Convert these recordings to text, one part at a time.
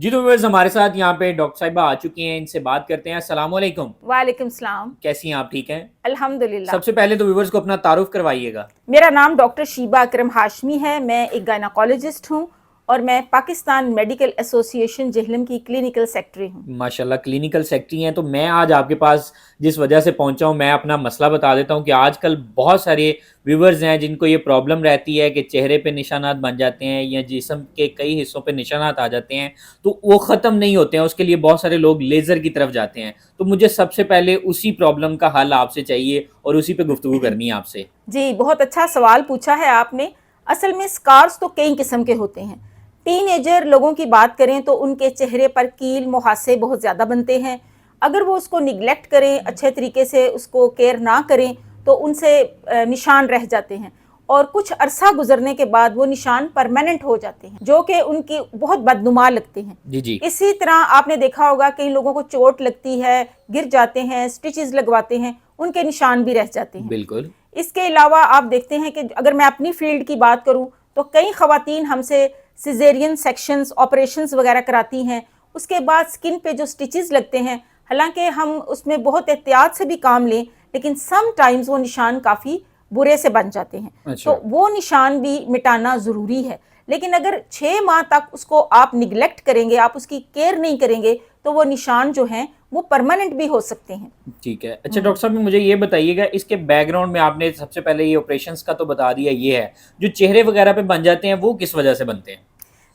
जी तो व्यूअर्स हमारे साथ यहाँ पे डॉक्टर साहिबा आ चुकी हैं, इनसे बात करते हैं। अस्सलाम वालेकुम। वालेकुम सलाम। कैसी हैं आप, ठीक हैं? अल्हम्दुलिल्लाह। सबसे पहले तो व्यूअर्स को अपना तारुफ करवाइएगा। मेरा नाम डॉक्टर शीबा अकरम हाशमी है। मैं एक गायनाकोलॉजिस्ट हूँ और मैं पाकिस्तान मेडिकल एसोसिएशन जहलम की क्लिनिकल सेक्रेटरी हूँ। माशाल्लाह क्लिनिकल सेक्रेटरी हैं। तो मैं आज आपके पास जिस वजह से पहुंचा हूं, मैं अपना मसला बता देता हूं कि आजकल बहुत सारे व्यूवर्स हैं जिनको ये प्रॉब्लम रहती है कि चेहरे पे निशानात बन जाते हैं या जिस्म के कई हिस्सों पे निशानात आ जाते हैं, तो वो ख़त्म नहीं होते हैं। उसके लिए बहुत सारे लोग लेज़र की तरफ जाते हैं। तो मुझे सबसे पहले उसी प्रॉब्लम का हल आपसे चाहिए और उसी पे गुफ्तगू करनी है आपसे। जी, बहुत अच्छा सवाल पूछा है आपने। असल में स्कार्स तो कई किस्म के होते हैं। टीनेजर लोगों की बात करें तो उनके चेहरे पर कील मुहासे बहुत ज़्यादा बनते हैं। अगर वो उसको निगलेक्ट करें, अच्छे तरीके से उसको केयर ना करें, तो उनसे निशान रह जाते हैं और कुछ अरसा गुजरने के बाद वो निशान परमानेंट हो जाते हैं, जो कि उनकी बहुत बदनुमा लगते हैं। जी जी। इसी तरह आपने देखा होगा कई लोगों को चोट लगती है, गिर जाते हैं, स्टिचेस लगवाते हैं, उनके निशान भी रह जाते हैं। बिल्कुल। इसके अलावा आप देखते हैं कि अगर मैं अपनी फील्ड की बात करूं तो कई ख़वातीन हमसे सिजेरियन सेक्शंस ऑपरेशंस वगैरह कराती हैं। उसके बाद स्किन पे जो स्टिचेस लगते हैं, हालांकि हम उसमें बहुत एहतियात से भी काम लें, लेकिन सम टाइम्स वो निशान काफ़ी बुरे से बन जाते हैं। अच्छा। तो वो निशान भी मिटाना ज़रूरी है। लेकिन अगर 6 माह तक उसको आप निगलेक्ट करेंगे, आप उसकी केयर नहीं करेंगे, तो वो निशान जो हैं वो परमानेंट भी हो सकते हैं। ठीक है। अच्छा डॉक्टर साहब, मुझे ये बताइएगा, इसके बैकग्राउंड में आपने सबसे पहले ये ऑपरेशंस का तो बता दिया, ये है जो चेहरे वगैरह पे बन जाते हैं वो किस वजह से बनते हैं?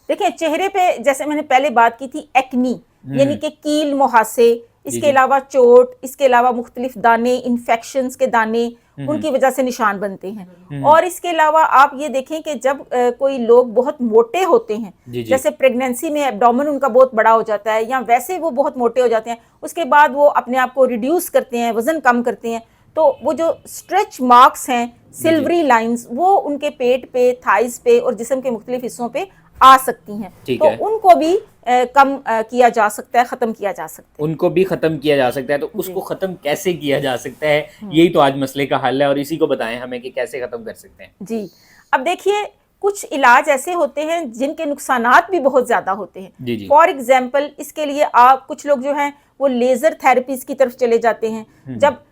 देखिए, चेहरे पे जैसे मैंने पहले बात की थी एक्नी, यानी हम्म। कि कील मुहासे, जी इसके जी। अलावा चोट, इसके अलावा मुख्तलिफ दाने, इन्फेक्शंस के दाने, हम्म। उनकी वजह से निशान बनते हैं। हम्म। और इसके अलावा आप ये देखें कि जब कोई लोग बहुत मोटे होते हैं, जी जी। जैसे प्रेगनेंसी में एब्डोमेन उनका बहुत बड़ा हो जाता है या वैसे वो बहुत मोटे हो जाते हैं, उसके बाद वो अपने आप को रिड्यूस करते हैं, वज़न कम करते हैं, तो वो जो स्ट्रेच मार्क्स हैं, जी जी। सिल्वरी लाइंस, वो उनके पेट पे, थाइस पे और जिस्म के मुख्तलिफ हिस्सों पे आ सकती हैं। ठीक तो है। उनको भी कम किया जा सकता है, ख़त्म किया जा सकता उनको भी ख़त्म किया जा सकता है, तो है। उसको जी। ख़त्म कैसे किया जा सकता है? हम्म। यही तो आज मसले का हल है और इसी को बताएं हमें कि कैसे ख़त्म कर सकते हैं। जी, अब देखिए, कुछ इलाज ऐसे होते हैं जिनके नुकसानात भी बहुत ज़्यादा होते हैं। जी जी। फॉर एग्जाम्पल, इसके लिए आप कुछ लोग जो हैं वो लेज़र थेरेपीज़ की तरफ चले जाते हैं। हम्म। जब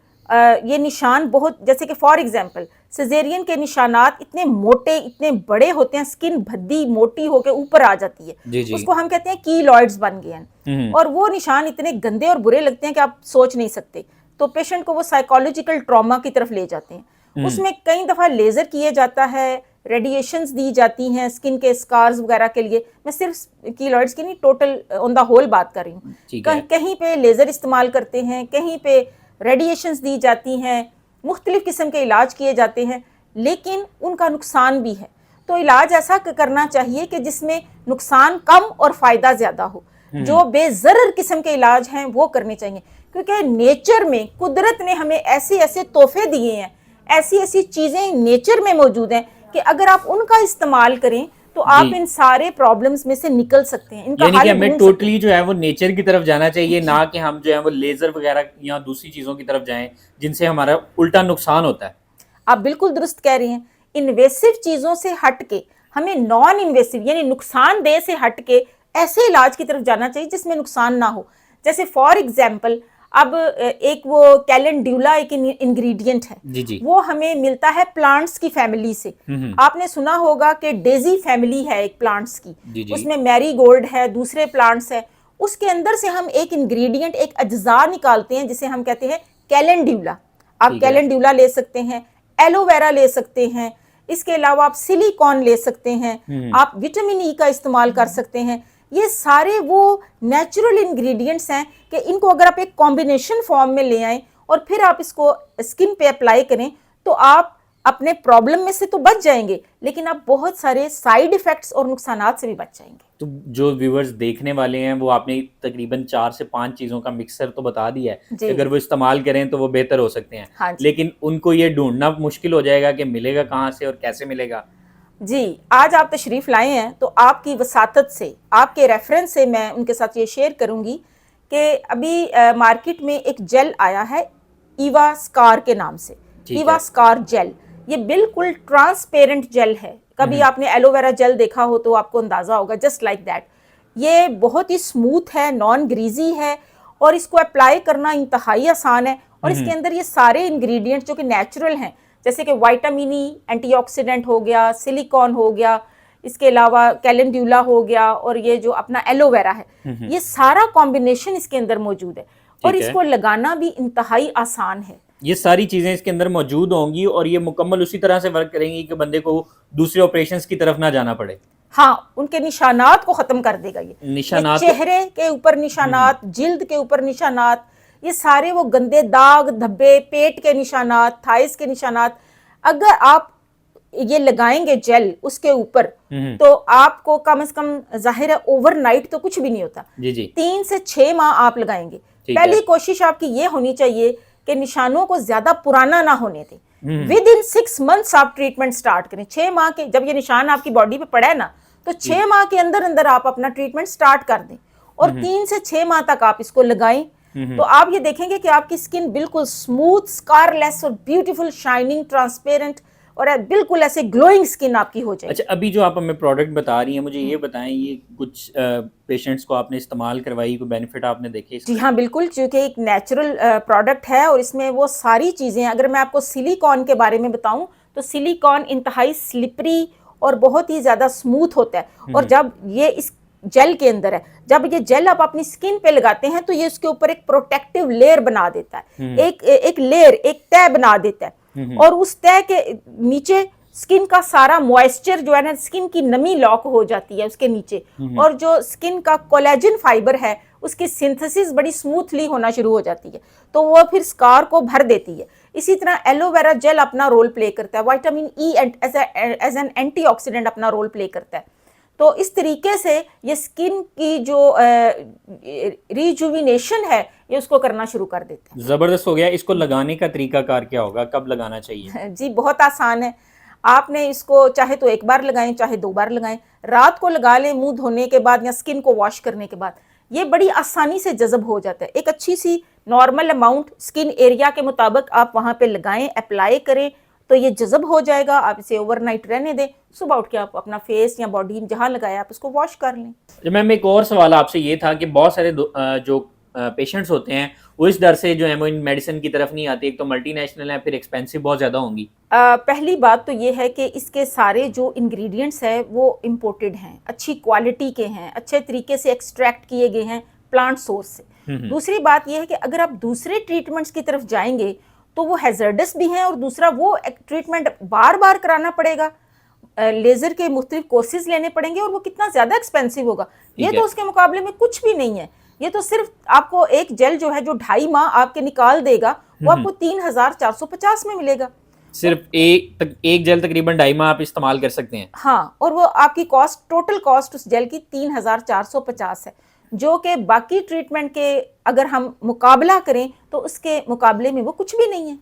ये निशान बहुत, जैसे कि फॉर एग्जाम्पल सिजेरियन के निशानात इतने मोटे, इतने बड़े होते हैं, स्किन भद्दी मोटी होकर ऊपर आ जाती है, जी जी। उसको हम कहते हैं कीलॉइड्स बन गए हैं। हम्म। और वो निशान इतने गंदे और बुरे लगते हैं कि आप सोच नहीं सकते। तो पेशेंट को वो साइकोलॉजिकल ट्रॉमा की तरफ ले जाते हैं। हम्म। उसमें कई दफ़ा लेज़र किए जाता है, रेडिएशंस दी जाती हैं स्किन के स्कार्स वगैरह के लिए। मैं सिर्फ कीलॉइड्स की नहीं, टोटल ऑन द होल बात कर रही हूँ। ठीक है। कहीं पे लेज़र इस्तेमाल करते हैं, कहीं पे रेडिएशंस दी जाती हैं, मुख्तलिफ़ किस्म के इलाज किए जाते हैं, लेकिन उनका नुकसान भी है। तो इलाज ऐसा करना चाहिए कि जिसमें नुकसान कम और फ़ायदा ज़्यादा हो। जो बेज़रर किस्म के इलाज हैं वो करने चाहिए, क्योंकि नेचर में कुदरत ने हमें ऐसे ऐसे तोहफे दिए हैं, ऐसी ऐसी चीज़ें नेचर में मौजूद हैं कि अगर आप उनका इस्तेमाल करें तो जी। आप इन सारे प्रॉब्लम्स में से निकल सकते हैं, इनका यानी कि हल हमें ढूंढ सकते टोटली जो है वो नेचर की तरफ जाना चाहिए, ना कि हम जो है वो लेज़र वगैरह या दूसरी चीज़ों की तरफ जाएं जिनसे हमारा उल्टा नुकसान होता है। आप बिल्कुल दुरुस्त कह रही हैं। इन्वेसिव चीज़ों से हट के हमें नॉन इन्वेसिव यानी नुकसानदेह से हट के ऐसे इलाज की तरफ जाना चाहिए जिसमें नुकसान ना हो। जैसे फॉर एग्जाम्पल, अब एक वो कैलेंड्यूला एक इंग्रेडिएंट है, जी जी। वो हमें मिलता है प्लांट्स की फैमिली से। आपने सुना होगा कि डेजी फैमिली है एक प्लांट्स की, जी जी। उसमें मैरीगोल्ड है, दूसरे प्लांट्स है। उसके अंदर से हम एक इंग्रेडिएंट, एक अज्जा निकालते हैं जिसे हम कहते हैं कैलेंड्यूला। आप ठीक है। कैलेंड्यूला ले सकते हैं, एलोवेरा ले सकते हैं, इसके अलावा आप सिलिकॉन ले सकते हैं, आप विटामिन ई का इस्तेमाल कर सकते हैं। ये सारे वो नेचुरल इंग्रेडिएंट्स हैं कि इनको अगर आप एक कॉम्बिनेशन फॉर्म में ले आएं और फिर आप इसको स्किन पे अप्लाई करें, तो आप अपने प्रॉब्लम में से तो बच जाएंगे, लेकिन आप बहुत सारे साइड इफेक्ट्स और नुकसानात से भी बच जाएंगे। तो जो व्यूवर्स देखने वाले हैं वो आपने तकरीबन 4 से 5 चीज़ों का मिक्सर तो बता दिया है कि जी। अगर वो इस्तेमाल करें तो वो बेहतर हो सकते हैं, हाँ जी। लेकिन उनको ये ढूंढना मुश्किल हो जाएगा कि मिलेगा कहाँ से और कैसे मिलेगा। जी, आज आप तशरीफ़ लाए हैं तो आपकी वसातत से, आपके रेफरेंस से मैं उनके साथ ये शेयर करूंगी कि अभी मार्केट में एक जेल आया है ईवा स्कार के नाम से। ठीक ईवा है। स्कार जेल, ये बिल्कुल ट्रांसपेरेंट जेल है। कभी आपने एलोवेरा जेल देखा हो तो आपको अंदाज़ा होगा, जस्ट लाइक दैट। ये बहुत ही स्मूथ है, नॉन ग्रीजी है और इसको अप्लाई करना इंतहाई आसान है। और इसके अंदर ये सारे इंग्रेडिएंट्स जो कि नेचुरल हैं, जैसे कि विटामिन ई, एंटीऑक्सीडेंट हो गया, सिलिकॉन हो गया, इसके अलावा कैलेंड्यूला हो गया और ये जो अपना एलोवेरा है, ये सारा कॉम्बिनेशन इसके अंदर मौजूद है और ठीक है। इसको लगाना भी इंतहाई आसान है। ये सारी चीजें इसके अंदर मौजूद होंगी और ये मुकम्मल उसी तरह से वर्क करेंगी कि बंदे को दूसरे ऑपरेशंस की तरफ ना जाना पड़े। हाँ, उनके निशानात को खत्म कर देगा ये निशानात चेहरे के ऊपर निशानात, जिल्द के ऊपर निशानात, ये सारे वो गंदे दाग धब्बे, पेट के निशानात, थाइस के निशानात, अगर आप ये लगाएंगे जेल उसके ऊपर तो आपको कम से कम, जाहिर है ओवरनाइट तो कुछ भी नहीं होता, जी जी 3 से 6 माह आप लगाएंगे। ठीक पहली है। कोशिश आपकी ये होनी चाहिए कि निशानों को ज्यादा पुराना ना होने दें। विद इन 6 मंथ्स आप ट्रीटमेंट स्टार्ट करें। 6 माह के जब ये निशान आपकी बॉडी पे पड़ा है ना, तो 6 माह के अंदर अंदर आप अपना ट्रीटमेंट स्टार्ट कर दें और 3 से 6 माह तक आप इसको लगाएं। तो आप ये देखेंगे कि आपकी स्किन बिल्कुल स्मूथ, स्कारलेस और ब्यूटीफुल, शाइनिंग, ट्रांसपेरेंट और बिल्कुल ऐसे ग्लोइंग स्किन आपकी हो जाएगी। अच्छा, अभी जो आप हमें प्रोडक्ट बता रही हैं, मुझे ये बताएं, ये कुछ पेशेंट्स को आपने इस्तेमाल करवाई, कोई बेनिफिट आपने देखे इसके? जी हाँ, बिल्कुल, क्योंकि एक नेचुरल प्रोडक्ट है और इसमें वो सारी चीज़ें, अगर मैं आपको सिलिकॉन के बारे में बताऊं तो सिलिकॉन इंतहाई स्लिपरी और बहुत ही ज़्यादा स्मूथ होता है। और जब ये इस जेल के अंदर है, जब ये जेल आप अपनी स्किन पे लगाते हैं तो ये उसके ऊपर एक प्रोटेक्टिव लेयर बना देता है, एक लेयर, एक तह बना देता है और उस तह के नीचे स्किन का सारा मॉइस्चर जो है ना, स्किन की नमी लॉक हो जाती है उसके नीचे और जो स्किन का कोलेजन फाइबर है उसकी सिंथेसिस बड़ी स्मूथली होना शुरू हो जाती है, तो वो फिर स्कार को भर देती है। इसी तरह एलोवेरा जेल अपना रोल प्ले करता है, vitamin E as an antioxidant अपना रोल प्ले करता है। तो इस तरीके से ये स्किन की जो रिजुविनेशन है ये उसको करना शुरू कर देता है। जबरदस्त हो गया। इसको लगाने का तरीका कार क्या होगा, कब लगाना चाहिए? जी बहुत आसान है। आपने इसको चाहे तो एक बार लगाएं, चाहे 2 बार लगाएं। रात को लगा लें मुंह धोने के बाद या स्किन को वॉश करने के बाद, ये बड़ी आसानी से जज़ब हो जाता है। एक अच्छी सी नॉर्मल अमाउंट स्किन एरिया के मुताबिक आप वहाँ पे लगाएं, अप्लाई करें तो ये जज़ब हो जाएगा। आप इसे ओवरनाइट रहने दें, सुबह उठ के आप अपना फेस या बॉडी जहाँ लगाया आप उसको वॉश कर लें। जब मैम एक और सवाल आपसे ये था कि बहुत सारे जो पेशेंट्स होते हैं वो इस डर से जो है वो इन मेडिसिन की तरफ नहीं आती, एक तो मल्टीनेशनल है, फिर एक्सपेंसिव बहुत ज़्यादा होंगी। पहली बात तो ये है कि इसके सारे जो इंग्रेडिएंट्स हैं वो इम्पोर्टेड हैं, अच्छी क्वालिटी के हैं, अच्छे तरीके से एक्सट्रैक्ट किए गए हैं प्लांट सोर्स से। दूसरी बात यह है कि अगर आप दूसरे ट्रीटमेंट्स की तरफ जाएंगे तो वो हैजर्डस भी हैं और दूसरा वो ट्रीटमेंट बार बार कराना पड़ेगा, लेज़र के मुख्तलिफ कोर्सेज लेने पड़ेंगे और वो कितना ज़्यादा एक्सपेंसिव होगा। ये तो उसके मुकाबले में कुछ भी नहीं है। ये तो सिर्फ आपको एक जेल जो है जो 2.5 माह आपके निकाल देगा वो आपको 3,450 में मिलेगा। सिर्फ एक जेल तकरीबन 2.5 माह आप इस्तेमाल कर सकते हैं। हाँ, और वो आपकी कॉस्ट, टोटल कॉस्ट उस जेल की 3,450 है, जो कि बाकी ट्रीटमेंट के अगर हम मुकाबला करें तो उसके मुकाबले में वो कुछ भी नहीं है।